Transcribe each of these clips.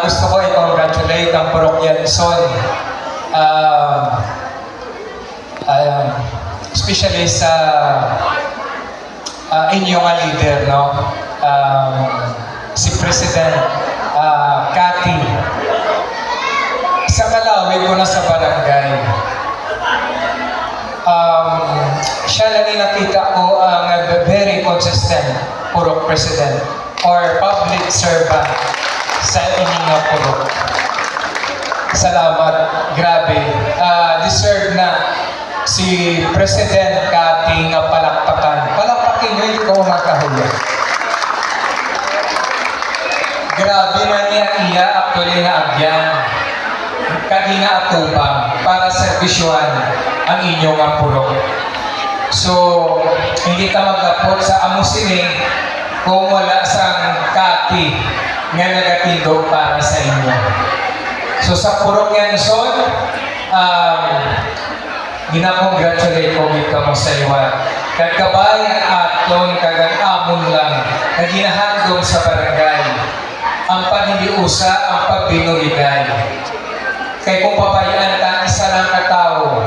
Gusto ko i-congratulate ang Parokyanson. Especially sa inyong leader, no? Si President Cathy. Sa Kalawig ko na sa barangay. Siya lang nakita ko ang very consistent Purok President or public servant sa inyong Purok. Salamat. Grabe. Deserve na si President Cathy nga palakpakan. Palakpakin nyo, ikaw makahuli. Grabe man niya iya actually na agyan. Kagina atubang para servisyohan ang inyong Purok. So, hindi ka magkapot sa amusining kung wala sang Cathy nga nagatindog para sa inyo. So, sa Parokyanson, ginakongratulate ko ka mo sa iwan. Kagkabay ang aton, kagang-amon lang, na ginahandong sa barangay. Ang paniniusa, ang pagbinuligay. Kaya kung pabayaan ka, isa lang katao,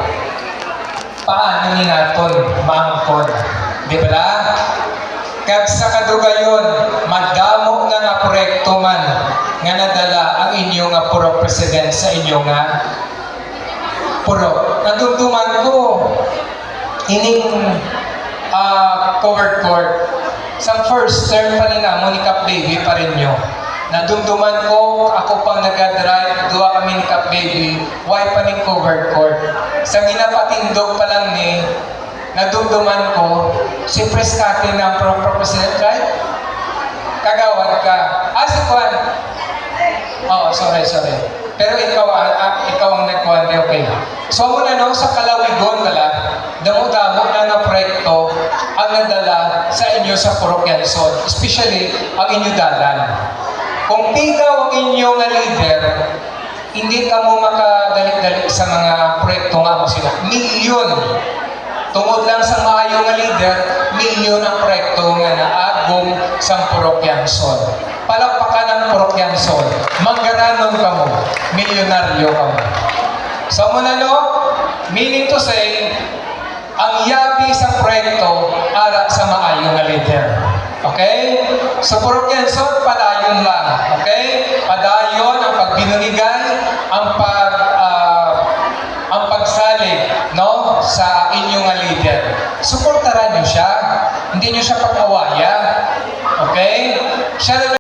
paano ni naton maangkod? Di ba? Kag sa kadugayon, madamo nga proyekto man nga nadala ang inyong Purok President sa inyong Purok. Nadumduman ko, ining covered court, sa first term pa rin na, Monica Baby pa rin nyo. Nadumduman ko, ako pang nag-drive, duwa kami ni Cap Baby, why pa ning covered court. Sa ginapatindog pa lang ni, nadumduman ko, si Pres Cathy ng President, right? Kagawad ka. Si Kwan. Sorry. Pero ikaw ang nagkuhan, okay. So muna no, sa Kalawigon pala, damo-damo na proyekto ang nadala sa inyo sa Parokyanson, especially ang inyo dalan. Kung ikaw ang inyong leader, hindi ka mo makadalik-dalik sa mga proyekto nga mo sila. Milyon. Tungod lang sa maayong leader, milyon ang proyekto nga naagong sa Parokyanson. Palakpakan ng Parokyanson. Manggaranong ka mo. Milyonaryo ka mo. So muna no, meaning to say, ang yabi sa proyekto ara sa maayong leader. Okay? So Parokyanson, padayon lang. Okay?